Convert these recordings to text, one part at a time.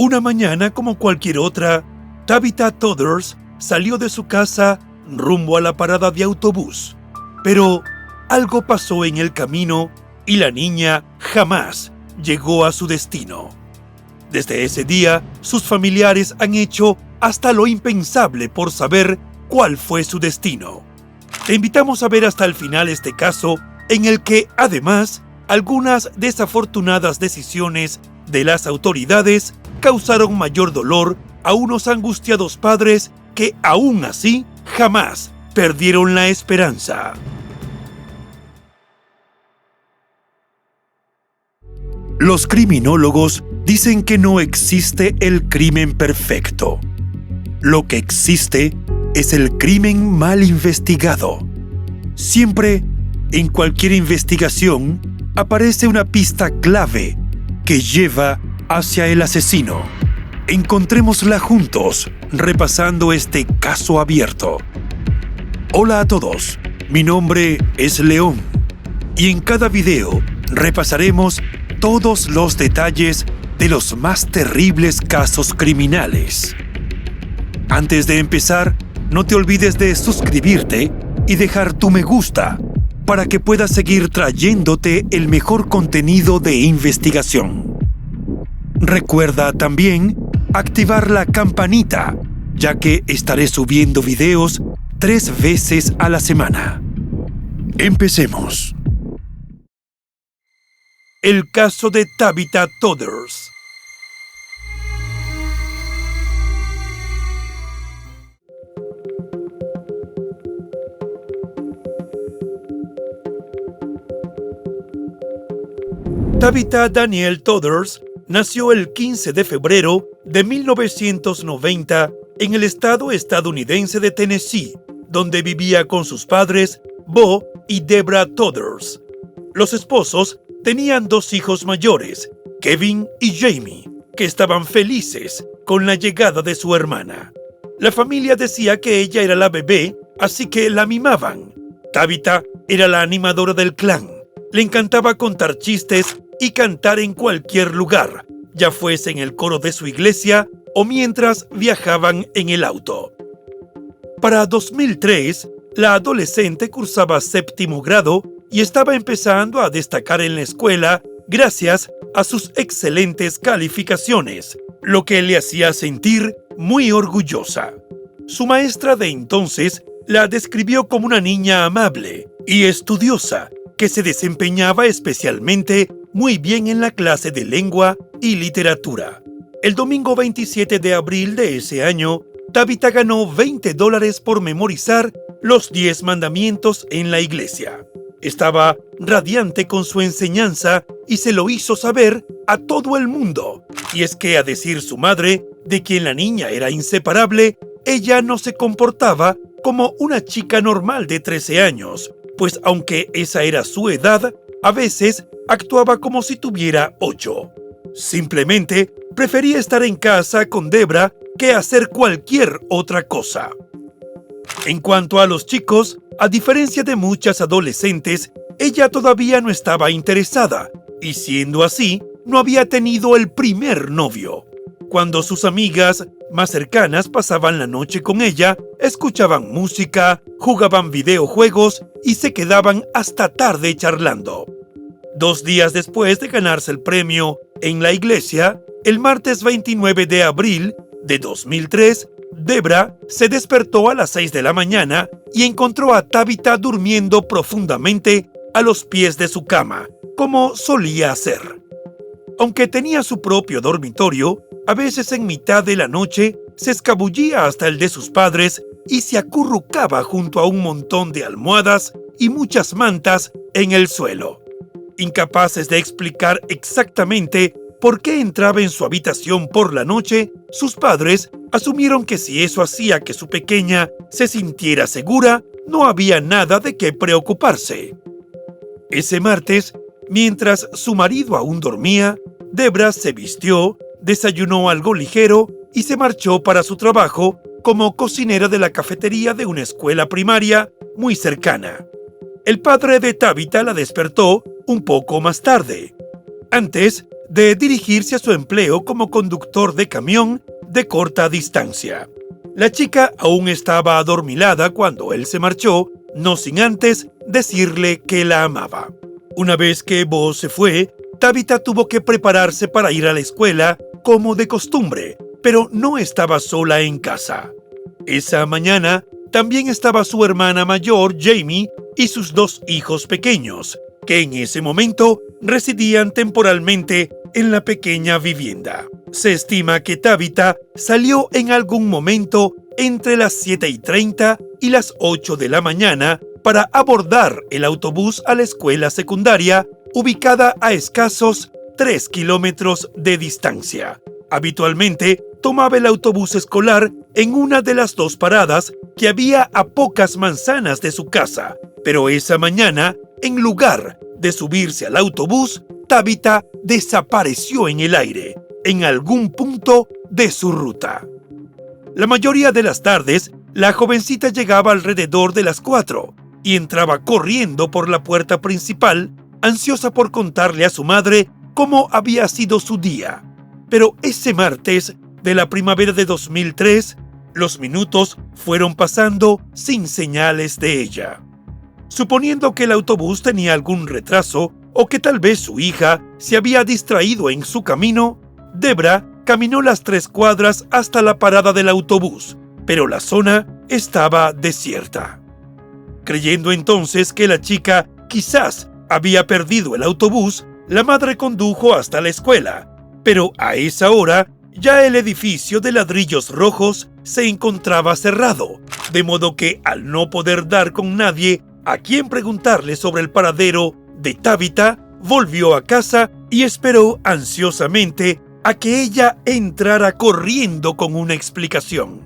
Una mañana como cualquier otra, Tabitha Todders salió de su casa rumbo a la parada de autobús. Pero algo pasó en el camino y la niña jamás llegó a su destino. Desde ese día, sus familiares han hecho hasta lo impensable por saber cuál fue su destino. Te invitamos a ver hasta el final este caso, en el que, además, algunas desafortunadas decisiones de las autoridades causaron mayor dolor a unos angustiados padres que, aún así, jamás perdieron la esperanza. Los criminólogos dicen que no existe el crimen perfecto. Lo que existe es el crimen mal investigado. Siempre, en cualquier investigación, aparece una pista clave que lleva hacia el asesino. Encontrémosla juntos, repasando este caso abierto. Hola a todos, mi nombre es León, y en cada video repasaremos todos los detalles de los más terribles casos criminales. Antes de empezar, no te olvides de suscribirte y dejar tu me gusta para que puedas seguir trayéndote el mejor contenido de investigación. Recuerda también activar la campanita, ya que estaré subiendo videos 3 veces a la semana. Empecemos. El caso de Tabitha Todders. Tabitha Danielle Todders nació el 15 de febrero de 1990 en el estado estadounidense de Tennessee, donde vivía con sus padres, Bo y Debra Todders. Los esposos tenían 2 hijos mayores, Kevin y Jamie, que estaban felices con la llegada de su hermana. La familia decía que ella era la bebé, así que la mimaban. Tabitha era la animadora del clan. Le encantaba contar chistes y cantar en cualquier lugar, ya fuese en el coro de su iglesia o mientras viajaban en el auto. Para 2003, la adolescente cursaba 7º grado y estaba empezando a destacar en la escuela gracias a sus excelentes calificaciones, lo que le hacía sentir muy orgullosa. Su maestra de entonces la describió como una niña amable y estudiosa, que se desempeñaba especialmente muy bien en la clase de lengua y literatura. El domingo 27 de abril de ese año, Tabitha ganó $20 por memorizar los 10 mandamientos en la iglesia. Estaba radiante con su enseñanza y se lo hizo saber a todo el mundo. Y es que, a decir su madre, de quien la niña era inseparable, ella no se comportaba como una chica normal de 13 años, pues aunque esa era su edad, a veces actuaba como si tuviera 8. Simplemente prefería estar en casa con Debra que hacer cualquier otra cosa. En cuanto a los chicos, a diferencia de muchas adolescentes, ella todavía no estaba interesada, y siendo así, no había tenido el primer novio. Cuando sus amigas más cercanas pasaban la noche con ella, escuchaban música, jugaban videojuegos y se quedaban hasta tarde charlando. 2 días después de ganarse el premio en la iglesia, el martes 29 de abril de 2003, Debra se despertó a las 6 de la mañana y encontró a Tabitha durmiendo profundamente a los pies de su cama, como solía hacer. Aunque tenía su propio dormitorio, a veces en mitad de la noche se escabullía hasta el de sus padres y se acurrucaba junto a un montón de almohadas y muchas mantas en el suelo. Incapaces de explicar exactamente por qué entraba en su habitación por la noche, sus padres asumieron que si eso hacía que su pequeña se sintiera segura, no había nada de qué preocuparse. Ese martes, mientras su marido aún dormía, Debra se vistió, desayunó algo ligero y se marchó para su trabajo como cocinera de la cafetería de una escuela primaria muy cercana. El padre de Tabitha la despertó un poco más tarde. Antes, de dirigirse a su empleo como conductor de camión de corta distancia. La chica aún estaba adormilada cuando él se marchó, no sin antes decirle que la amaba. Una vez que Bo se fue, Tabitha tuvo que prepararse para ir a la escuela como de costumbre, pero no estaba sola en casa. Esa mañana también estaba su hermana mayor, Jamie, y sus 2 hijos pequeños, que en ese momento residían temporalmente en la pequeña vivienda. Se estima que Tabitha salió en algún momento entre las 7:30 y las 8 de la mañana para abordar el autobús a la escuela secundaria, ubicada a escasos 3 kilómetros de distancia. Habitualmente tomaba el autobús escolar en una de las 2 paradas que había a pocas manzanas de su casa, pero esa mañana, en lugar de subirse al autobús, Tabitha desapareció en el aire, en algún punto de su ruta. La mayoría de las tardes, la jovencita llegaba alrededor de las 4 y entraba corriendo por la puerta principal, ansiosa por contarle a su madre cómo había sido su día. Pero ese martes de la primavera de 2003, los minutos fueron pasando sin señales de ella. Suponiendo que el autobús tenía algún retraso o que tal vez su hija se había distraído en su camino, Debra caminó las 3 cuadras hasta la parada del autobús, pero la zona estaba desierta. Creyendo entonces que la chica quizás había perdido el autobús, la madre condujo hasta la escuela, pero a esa hora ya el edificio de ladrillos rojos se encontraba cerrado, de modo que al no poder dar con nadie a quien preguntarle sobre el paradero de Tabitha, volvió a casa y esperó ansiosamente a que ella entrara corriendo con una explicación.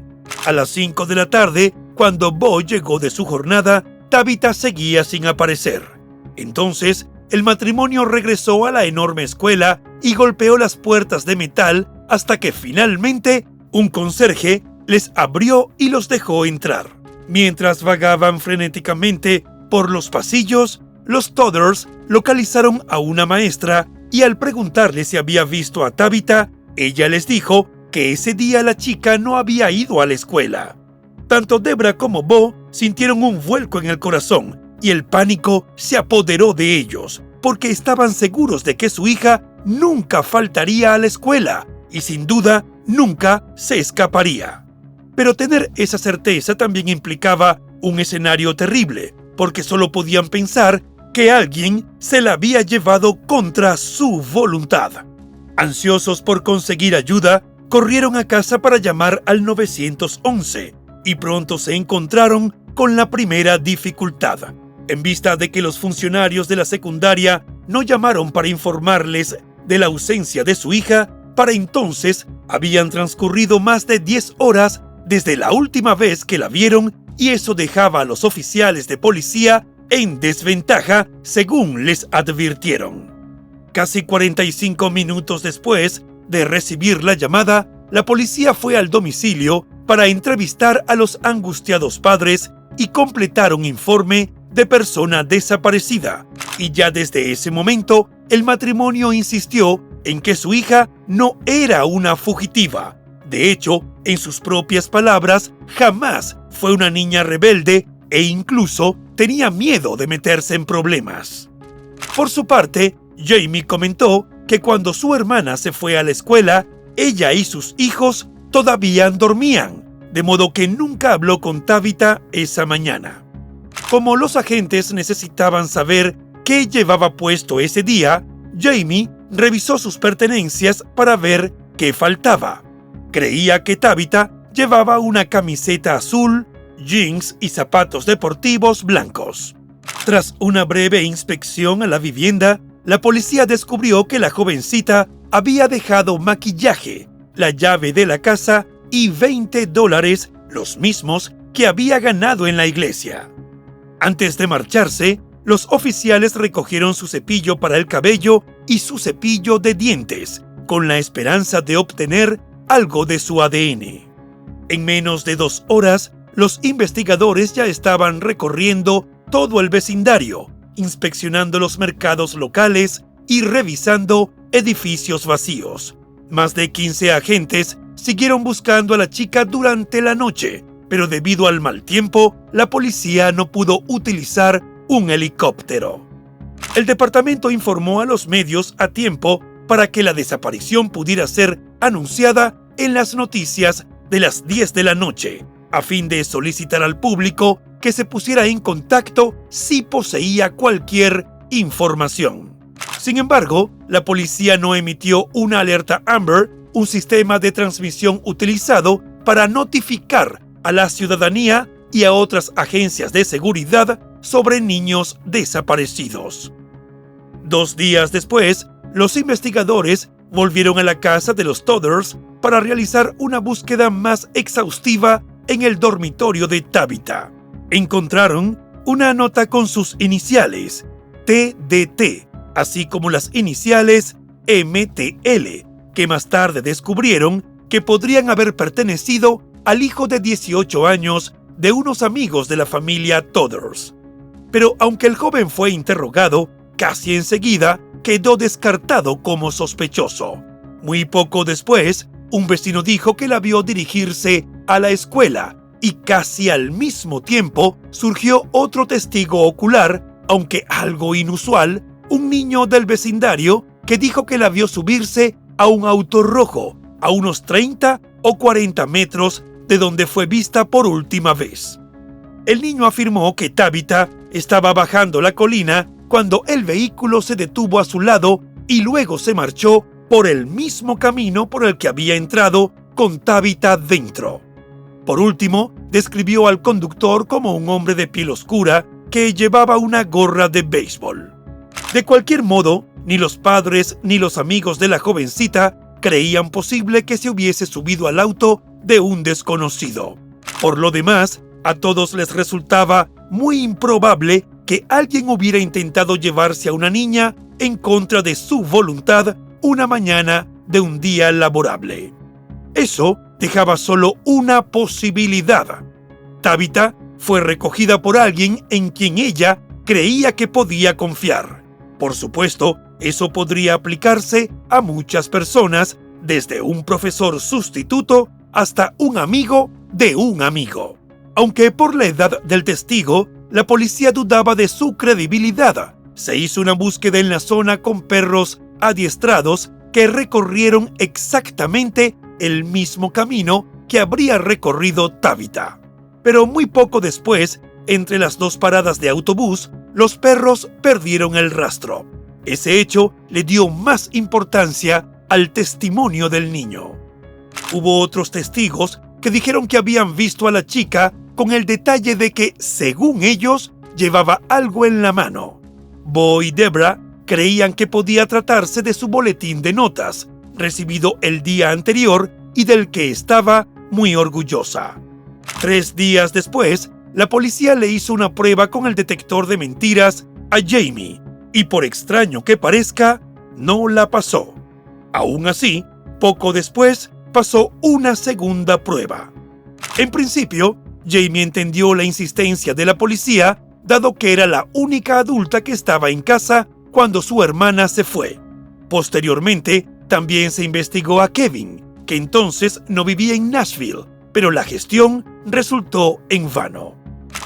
A las 5 de la tarde, cuando Bo llegó de su jornada, Tabitha seguía sin aparecer. Entonces, el matrimonio regresó a la enorme escuela y golpeó las puertas de metal hasta que finalmente un conserje les abrió y los dejó entrar. Mientras vagaban frenéticamente por los pasillos, los Todders localizaron a una maestra y al preguntarle si había visto a Tabitha, ella les dijo que ese día la chica no había ido a la escuela. Tanto Debra como Bo sintieron un vuelco en el corazón y el pánico se apoderó de ellos, porque estaban seguros de que su hija nunca faltaría a la escuela y sin duda nunca se escaparía. Pero tener esa certeza también implicaba un escenario terrible, porque solo podían pensar que alguien se la había llevado contra su voluntad. Ansiosos por conseguir ayuda, corrieron a casa para llamar al 911 y pronto se encontraron con la primera dificultad. En vista de que los funcionarios de la secundaria no llamaron para informarles de la ausencia de su hija, para entonces habían transcurrido más de 10 horas desde la última vez que la vieron y eso dejaba a los oficiales de policía en desventaja, según les advirtieron. Casi 45 minutos después de recibir la llamada, la policía fue al domicilio para entrevistar a los angustiados padres y completar un informe de persona desaparecida. Y ya desde ese momento, el matrimonio insistió en que su hija no era una fugitiva. De hecho, en sus propias palabras, jamás fue una niña rebelde e incluso tenía miedo de meterse en problemas. Por su parte, Jamie comentó que cuando su hermana se fue a la escuela, ella y sus hijos todavía dormían, de modo que nunca habló con Tabitha esa mañana. Como los agentes necesitaban saber qué llevaba puesto ese día, Jamie revisó sus pertenencias para ver qué faltaba. Creía que Tabitha llevaba una camiseta azul, jeans y zapatos deportivos blancos. Tras una breve inspección a la vivienda, la policía descubrió que la jovencita había dejado maquillaje, la llave de la casa y $20, los mismos que había ganado en la iglesia. Antes de marcharse, los oficiales recogieron su cepillo para el cabello y su cepillo de dientes, con la esperanza de obtener algo de su ADN. En menos de 2 horas, los investigadores ya estaban recorriendo todo el vecindario, inspeccionando los mercados locales y revisando edificios vacíos. Más de 15 agentes siguieron buscando a la chica durante la noche, pero debido al mal tiempo, la policía no pudo utilizar un helicóptero. El departamento informó a los medios a tiempo para que la desaparición pudiera ser anunciada en las noticias de las 10 de la noche, a fin de solicitar al público que se pusiera en contacto si poseía cualquier información. Sin embargo, la policía no emitió una alerta Amber, un sistema de transmisión utilizado para notificar a la ciudadanía y a otras agencias de seguridad sobre niños desaparecidos. 2 días después, los investigadores volvieron a la casa de los Todders para realizar una búsqueda más exhaustiva en el dormitorio de Tabitha. Encontraron una nota con sus iniciales, TDT, así como las iniciales MTL, que más tarde descubrieron que podrían haber pertenecido al hijo de 18 años de unos amigos de la familia Todders. Pero aunque el joven fue interrogado, casi enseguida quedó descartado como sospechoso. Muy poco después, un vecino dijo que la vio dirigirse a la escuela y casi al mismo tiempo surgió otro testigo ocular, aunque algo inusual, un niño del vecindario que dijo que la vio subirse a un auto rojo a unos 30 o 40 metros de donde fue vista por última vez. El niño afirmó que Tabitha estaba bajando la colina cuando el vehículo se detuvo a su lado y luego se marchó por el mismo camino por el que había entrado con Tabitha dentro. Por último, describió al conductor como un hombre de piel oscura que llevaba una gorra de béisbol. De cualquier modo, ni los padres ni los amigos de la jovencita creían posible que se hubiese subido al auto de un desconocido. Por lo demás, a todos les resultaba muy improbable que alguien hubiera intentado llevarse a una niña en contra de su voluntad una mañana de un día laborable. Eso dejaba solo una posibilidad. Tabitha fue recogida por alguien en quien ella creía que podía confiar. Por supuesto, eso podría aplicarse a muchas personas, desde un profesor sustituto hasta un amigo de un amigo. Aunque por la edad del testigo, la policía dudaba de su credibilidad. Se hizo una búsqueda en la zona con perros adiestrados que recorrieron exactamente el mismo camino que habría recorrido Tabitha. Pero muy poco después, entre las 2 paradas de autobús, los perros perdieron el rastro. Ese hecho le dio más importancia al testimonio del niño. Hubo otros testigos que dijeron que habían visto a la chica con el detalle de que, según ellos, llevaba algo en la mano. Bo y Debra creían que podía tratarse de su boletín de notas, recibido el día anterior y del que estaba muy orgullosa. 3 días después, la policía le hizo una prueba con el detector de mentiras a Jamie y, por extraño que parezca, no la pasó. Aún así, poco después, pasó una segunda prueba. En principio, Jamie entendió la insistencia de la policía, dado que era la única adulta que estaba en casa cuando su hermana se fue. Posteriormente, también se investigó a Kevin, que entonces no vivía en Nashville, pero la gestión resultó en vano.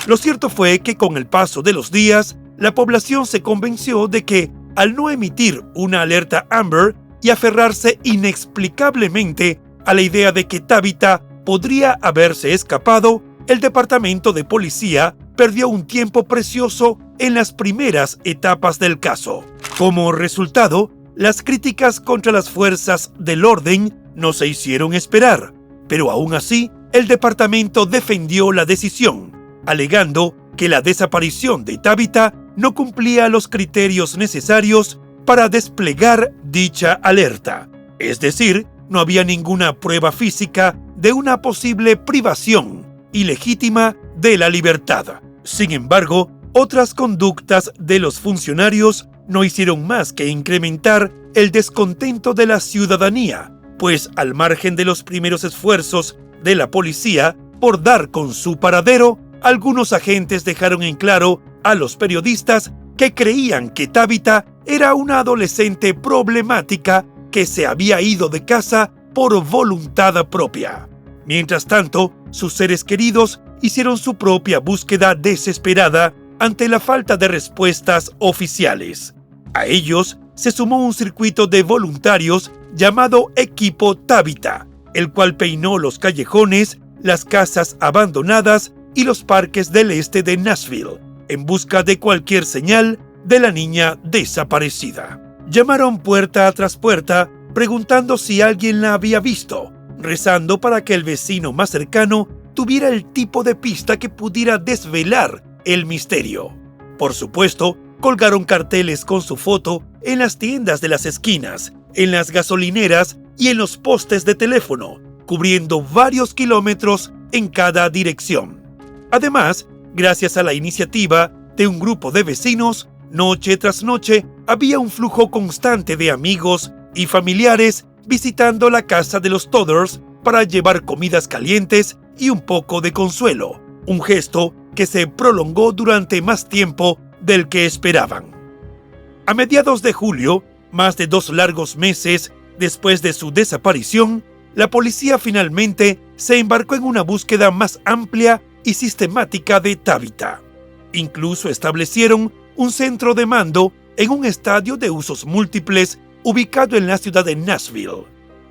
Lo cierto fue que con el paso de los días, la población se convenció de que, al no emitir una alerta Amber y aferrarse inexplicablemente a la idea de que Tabitha podría haberse escapado, el departamento de policía perdió un tiempo precioso en las primeras etapas del caso. Como resultado, las críticas contra las fuerzas del orden no se hicieron esperar, pero aún así, el departamento defendió la decisión, alegando que la desaparición de Tabitha no cumplía los criterios necesarios para desplegar dicha alerta. Es decir, no había ninguna prueba física de una posible privación ilegítima de la libertad. Sin embargo, otras conductas de los funcionarios no hicieron más que incrementar el descontento de la ciudadanía, pues al margen de los primeros esfuerzos de la policía por dar con su paradero, algunos agentes dejaron en claro a los periodistas que creían que Tabitha era una adolescente problemática que se había ido de casa por voluntad propia. Mientras tanto, sus seres queridos hicieron su propia búsqueda desesperada ante la falta de respuestas oficiales. A ellos se sumó un circuito de voluntarios llamado Equipo Tabitha, el cual peinó los callejones, las casas abandonadas y los parques del este de Nashville, en busca de cualquier señal de la niña desaparecida. Llamaron puerta tras puerta preguntando si alguien la había visto, rezando para que el vecino más cercano tuviera el tipo de pista que pudiera desvelar el misterio. Por supuesto, colgaron carteles con su foto en las tiendas de las esquinas, en las gasolineras y en los postes de teléfono, cubriendo varios kilómetros en cada dirección. Además, gracias a la iniciativa de un grupo de vecinos, noche tras noche había un flujo constante de amigos y familiares visitando la casa de los Todders para llevar comidas calientes y un poco de consuelo, un gesto que se prolongó durante más tiempo del que esperaban. A mediados de julio, más de 2 largos meses después de su desaparición, la policía finalmente se embarcó en una búsqueda más amplia y sistemática de Tabitha. Incluso establecieron un centro de mando en un estadio de usos múltiples ubicado en la ciudad de Nashville.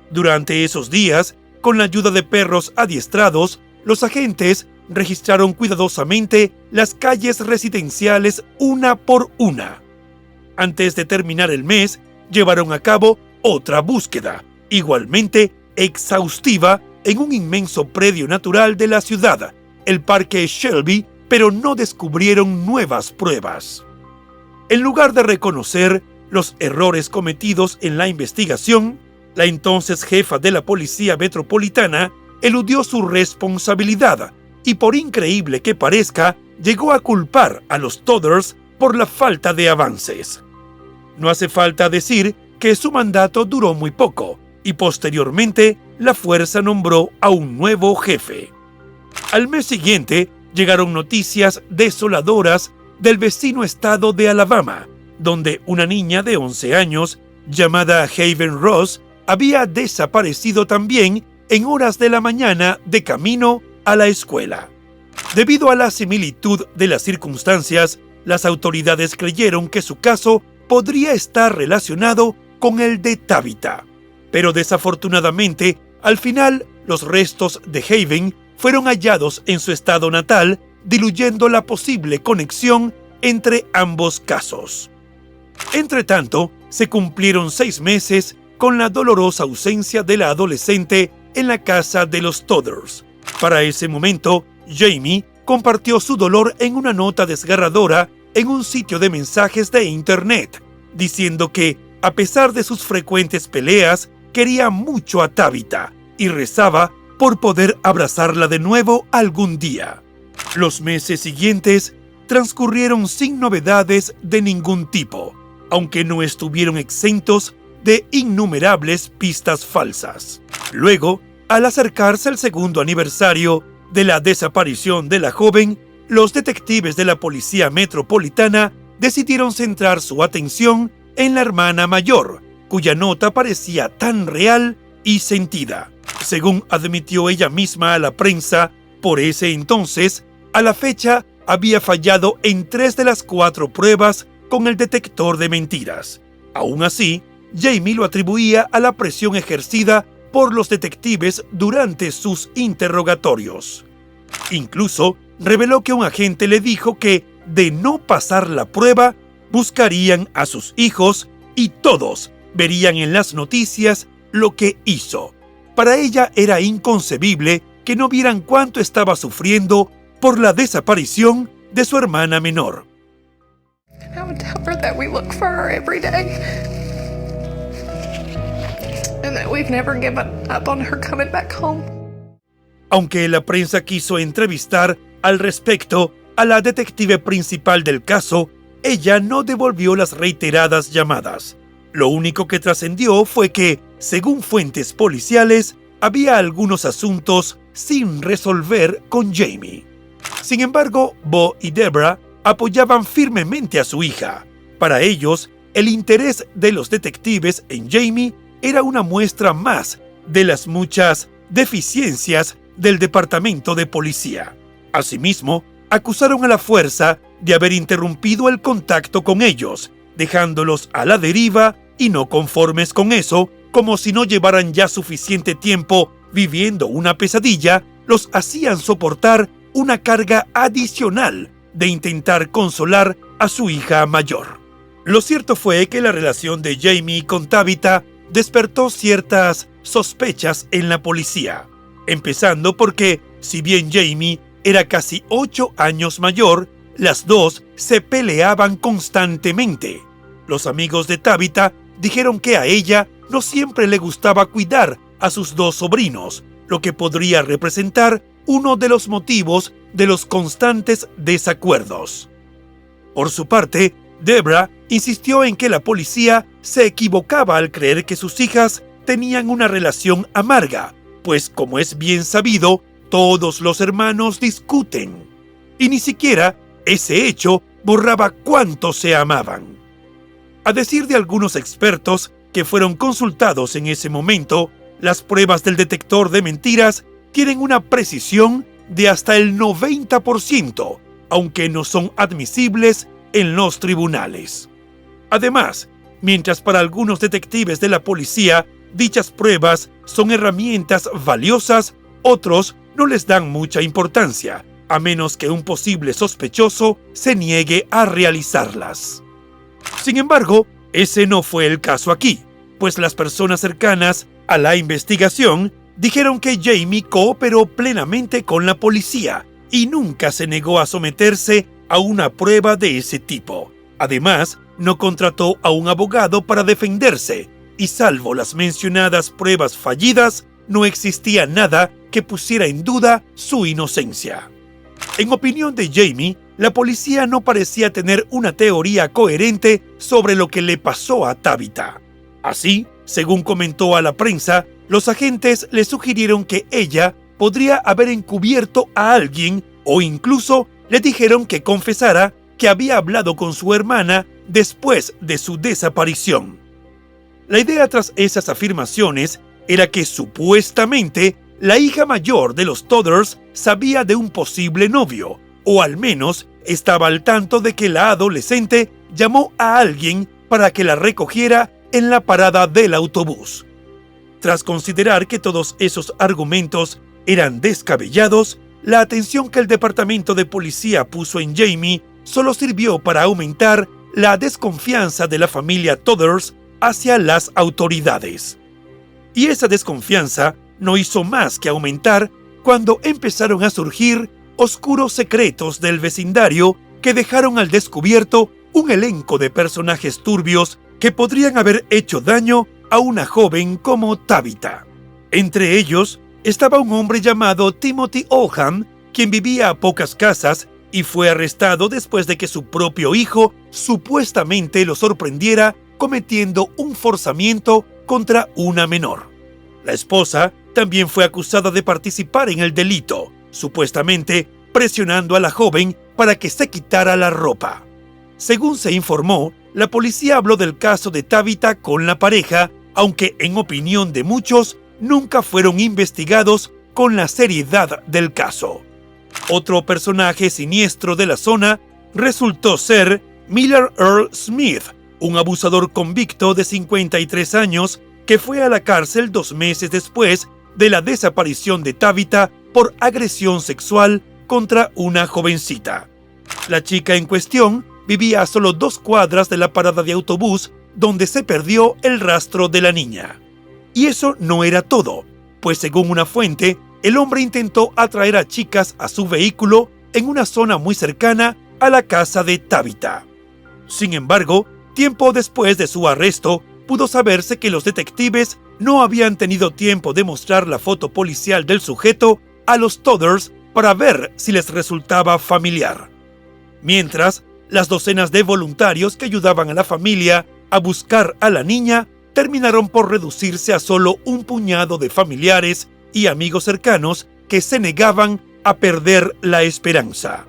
Durante esos días, con la ayuda de perros adiestrados, los agentes registraron cuidadosamente las calles residenciales una por una. Antes de terminar el mes, llevaron a cabo otra búsqueda, igualmente exhaustiva, en un inmenso predio natural de la ciudad, el Parque Shelby, pero no descubrieron nuevas pruebas. En lugar de reconocer los errores cometidos en la investigación, la entonces jefa de la Policía Metropolitana eludió su responsabilidad y, por increíble que parezca, llegó a culpar a los Todders por la falta de avances. No hace falta decir que su mandato duró muy poco y posteriormente la fuerza nombró a un nuevo jefe. Al mes siguiente llegaron noticias desoladoras del vecino estado de Alabama, donde una niña de 11 años, llamada Haven Ross, había desaparecido también en horas de la mañana de camino a la escuela. Debido a la similitud de las circunstancias, las autoridades creyeron que su caso podría estar relacionado con el de Tabitha. Pero desafortunadamente, al final, los restos de Haven fueron hallados en su estado natal, diluyendo la posible conexión entre ambos casos. Entretanto, se cumplieron 6 meses con la dolorosa ausencia de la adolescente en la casa de los Todders. Para ese momento, Jamie compartió su dolor en una nota desgarradora en un sitio de mensajes de internet, diciendo que, a pesar de sus frecuentes peleas, quería mucho a Tabitha y rezaba por poder abrazarla de nuevo algún día. Los meses siguientes transcurrieron sin novedades de ningún tipo, aunque no estuvieron exentos de innumerables pistas falsas. Luego, al acercarse el segundo aniversario de la desaparición de la joven, los detectives de la Policía Metropolitana decidieron centrar su atención en la hermana mayor, cuya nota parecía tan real y sentida. Según admitió ella misma a la prensa, por ese entonces, a la fecha, había fallado en 3 de las 4 pruebas con el detector de mentiras. Aún así, Jamie lo atribuía a la presión ejercida por los detectives durante sus interrogatorios. Incluso reveló que un agente le dijo que, de no pasar la prueba, buscarían a sus hijos y todos verían en las noticias lo que hizo. Para ella era inconcebible que no vieran cuánto estaba sufriendo por la desaparición de su hermana menor. I would tell her that we look for her every day and that we've never given up on her coming back home. Aunque la prensa quiso entrevistar al respecto a la detective principal del caso, ella no devolvió las reiteradas llamadas. Lo único que trascendió fue que, según fuentes policiales, había algunos asuntos sin resolver con Jamie. Sin embargo, Bo y Deborah apoyaban firmemente a su hija. Para ellos, el interés de los detectives en Jamie era una muestra más de las muchas deficiencias del departamento de policía. Asimismo, acusaron a la fuerza de haber interrumpido el contacto con ellos, dejándolos a la deriva y no conformes con eso, como si no llevaran ya suficiente tiempo viviendo una pesadilla, los hacían soportar una carga adicional de intentar consolar a su hija mayor. Lo cierto fue que la relación de Jamie con Tabitha despertó ciertas sospechas en la policía, empezando porque, si bien Jamie era casi 8 años mayor, las dos se peleaban constantemente. Los amigos de Tabitha dijeron que a ella no siempre le gustaba cuidar a sus dos sobrinos, lo que podría representar uno de los motivos de los constantes desacuerdos. Por su parte, Debra insistió en que la policía se equivocaba al creer que sus hijas tenían una relación amarga, pues como es bien sabido, todos los hermanos discuten. Y ni siquiera ese hecho borraba cuánto se amaban. A decir de algunos expertos que fueron consultados en ese momento, las pruebas del detector de mentiras tienen una precisión de hasta el 90%, aunque no son admisibles en los tribunales. Además, mientras para algunos detectives de la policía dichas pruebas son herramientas valiosas, otros no les dan mucha importancia, a menos que un posible sospechoso se niegue a realizarlas. Sin embargo, ese no fue el caso aquí, pues las personas cercanas a la investigación dijeron que Jamie cooperó plenamente con la policía y nunca se negó a someterse a una prueba de ese tipo. Además, no contrató a un abogado para defenderse y, salvo las mencionadas pruebas fallidas, no existía nada que pusiera en duda su inocencia. En opinión de Jamie, la policía no parecía tener una teoría coherente sobre lo que le pasó a Tabitha. Así, según comentó a la prensa, los agentes le sugirieron que ella podría haber encubierto a alguien o incluso le dijeron que confesara que había hablado con su hermana después de su desaparición. La idea tras esas afirmaciones era que supuestamente la hija mayor de los Todders sabía de un posible novio, o al menos estaba al tanto de que la adolescente llamó a alguien para que la recogiera en la parada del autobús. Tras considerar que todos esos argumentos eran descabellados, la atención que el departamento de policía puso en Jamie solo sirvió para aumentar la desconfianza de la familia Todders hacia las autoridades. Y esa desconfianza no hizo más que aumentar cuando empezaron a surgir oscuros secretos del vecindario que dejaron al descubierto un elenco de personajes turbios que podrían haber hecho daño a una joven como Tabitha. Entre ellos estaba un hombre llamado Timothy Oldham, quien vivía a pocas casas y fue arrestado después de que su propio hijo supuestamente lo sorprendiera cometiendo un forzamiento contra una menor. La esposa también fue acusada de participar en el delito, supuestamente presionando a la joven para que se quitara la ropa. Según se informó, la policía habló del caso de Tabitha con la pareja, aunque en opinión de muchos nunca fueron investigados con la seriedad del caso. Otro personaje siniestro de la zona resultó ser Miller Earl Smith, un abusador convicto de 53 años que fue a la cárcel 2 meses después de la desaparición de Tabitha por agresión sexual contra una jovencita. La chica en cuestión vivía a solo 2 cuadras de la parada de autobús donde se perdió el rastro de la niña. Y eso no era todo, pues según una fuente, el hombre intentó atraer a chicas a su vehículo en una zona muy cercana a la casa de Tabitha. Sin embargo, tiempo después de su arresto, pudo saberse que los detectives no habían tenido tiempo de mostrar la foto policial del sujeto a los Todders para ver si les resultaba familiar. Mientras, las docenas de voluntarios que ayudaban a la familia a buscar a la niña terminaron por reducirse a solo un puñado de familiares y amigos cercanos que se negaban a perder la esperanza.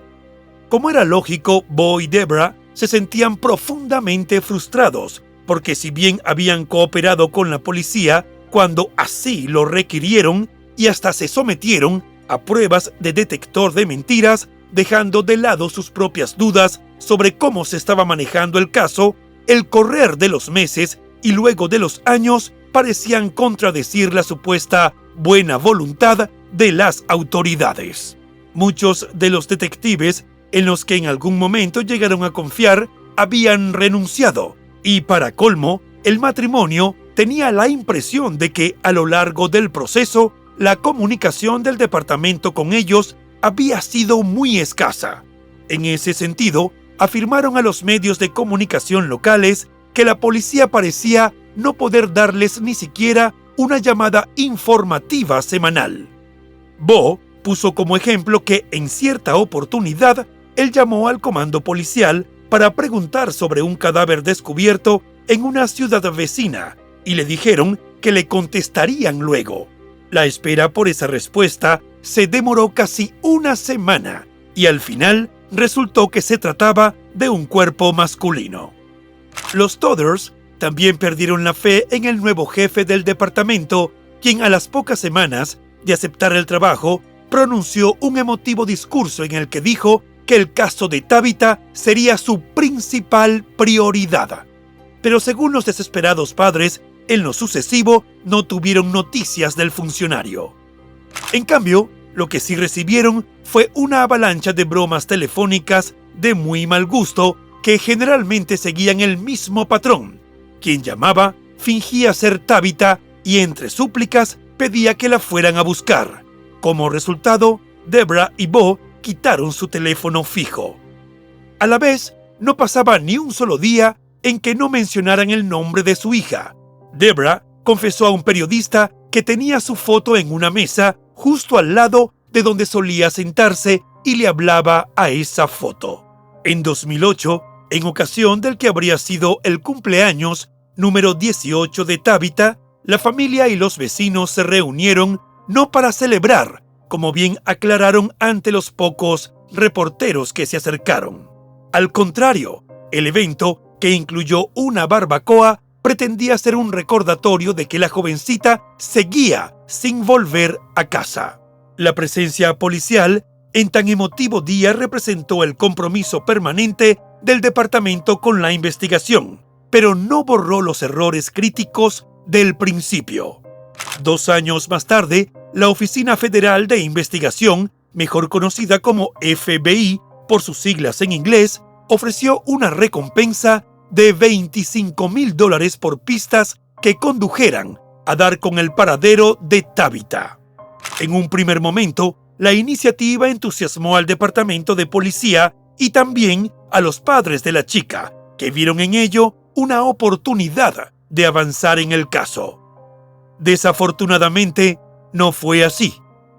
Como era lógico, Bo y Debra se sentían profundamente frustrados, porque si bien habían cooperado con la policía cuando así lo requirieron y hasta se sometieron a pruebas de detector de mentiras, dejando de lado sus propias dudas sobre cómo se estaba manejando el caso, el correr de los meses y luego de los años parecían contradecir la supuesta buena voluntad de las autoridades. Muchos de los detectives en los que en algún momento llegaron a confiar habían renunciado y, para colmo, el matrimonio tenía la impresión de que a lo largo del proceso la comunicación del departamento con ellos había sido muy escasa. En ese sentido, afirmaron a los medios de comunicación locales que la policía parecía no poder darles ni siquiera una llamada informativa semanal. Bo puso como ejemplo que en cierta oportunidad él llamó al comando policial para preguntar sobre un cadáver descubierto en una ciudad vecina y le dijeron que le contestarían luego. La espera por esa respuesta se demoró casi una semana y al final resultó que se trataba de un cuerpo masculino. Los Todders también perdieron la fe en el nuevo jefe del departamento, quien a las pocas semanas de aceptar el trabajo pronunció un emotivo discurso en el que dijo que el caso de Tabitha sería su principal prioridad. Pero según los desesperados padres, en lo sucesivo no tuvieron noticias del funcionario. En cambio, lo que sí recibieron fue una avalancha de bromas telefónicas de muy mal gusto que generalmente seguían el mismo patrón. Quien llamaba fingía ser Tabitha y entre súplicas pedía que la fueran a buscar. Como resultado, Debra y Bo quitaron su teléfono fijo. A la vez, no pasaba ni un solo día en que no mencionaran el nombre de su hija. Debra confesó a un periodista que tenía su foto en una mesa justo al lado de donde solía sentarse y le hablaba a esa foto. En 2008, en ocasión del que habría sido el cumpleaños número 18 de Tabitha, la familia y los vecinos se reunieron no para celebrar, como bien aclararon ante los pocos reporteros que se acercaron. Al contrario, el evento, que incluyó una barbacoa, pretendía ser un recordatorio de que la jovencita seguía sin volver a casa. La presencia policial en tan emotivo día representó el compromiso permanente del departamento con la investigación, pero no borró los errores críticos del principio. 2 años más tarde, la Oficina Federal de Investigación, mejor conocida como FBI por sus siglas en inglés, ofreció una recompensa de $25,000 por pistas que condujeran a dar con el paradero de Tabitha. En un primer momento, la iniciativa entusiasmó al departamento de policía y también a los padres de la chica, que vieron en ello una oportunidad de avanzar en el caso. Desafortunadamente, no fue así,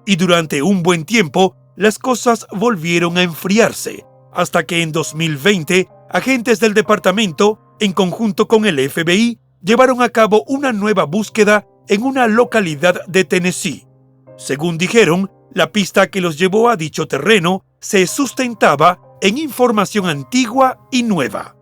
y durante un buen tiempo las cosas volvieron a enfriarse, hasta que en 2020 agentes del departamento, en conjunto con el FBI, llevaron a cabo una nueva búsqueda en una localidad de Tennessee. Según dijeron, la pista que los llevó a dicho terreno se sustentaba en información antigua y nueva.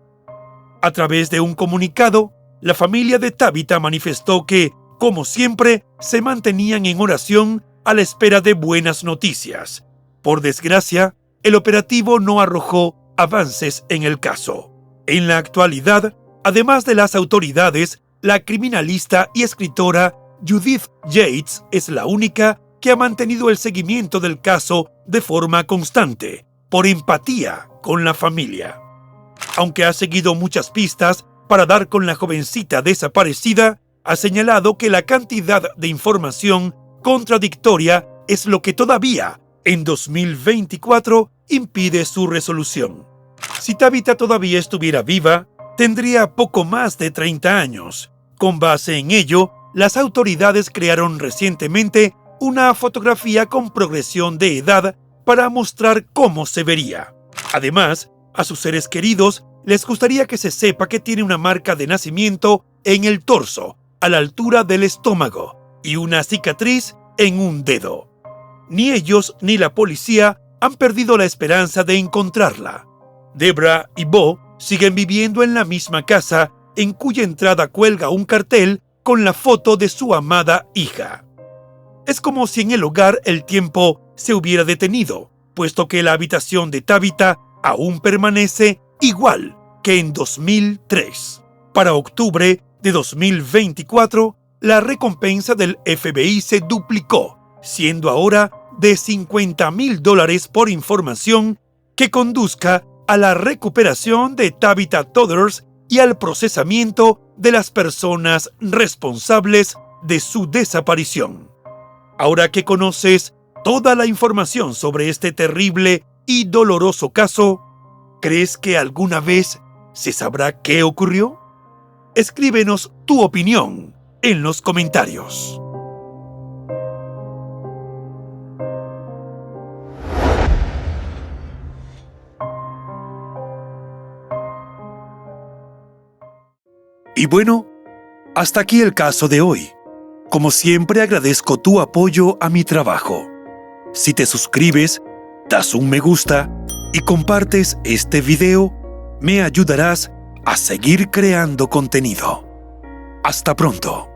A través de un comunicado, la familia de Tabitha manifestó que, como siempre, se mantenían en oración a la espera de buenas noticias. Por desgracia, el operativo no arrojó avances en el caso. En la actualidad, además de las autoridades, la criminalista y escritora Judith Yates es la única que ha mantenido el seguimiento del caso de forma constante, por empatía con la familia. Aunque ha seguido muchas pistas para dar con la jovencita desaparecida, ha señalado que la cantidad de información contradictoria es lo que todavía, en 2024, impide su resolución. Si Tabitha todavía estuviera viva, tendría poco más de 30 años. Con base en ello, las autoridades crearon recientemente una fotografía con progresión de edad para mostrar cómo se vería. Además, a sus seres queridos les gustaría que se sepa que tiene una marca de nacimiento en el torso, a la altura del estómago, y una cicatriz en un dedo. Ni ellos ni la policía han perdido la esperanza de encontrarla. Debra y Bo siguen viviendo en la misma casa en cuya entrada cuelga un cartel con la foto de su amada hija. Es como si en el hogar el tiempo se hubiera detenido, puesto que la habitación de Tabitha aún permanece igual que en 2003. Para octubre de 2024, la recompensa del FBI se duplicó, siendo ahora de $50,000 por información que conduzca a la recuperación de Tabitha Todders y al procesamiento de las personas responsables de su desaparición. Ahora que conoces toda la información sobre este terrible y doloroso caso, ¿crees que alguna vez se sabrá qué ocurrió? Escríbenos tu opinión en los comentarios. Y bueno, hasta aquí el caso de hoy. Como siempre, agradezco tu apoyo a mi trabajo. Si te suscribes, das un me gusta y compartes este video, me ayudarás a seguir creando contenido. Hasta pronto.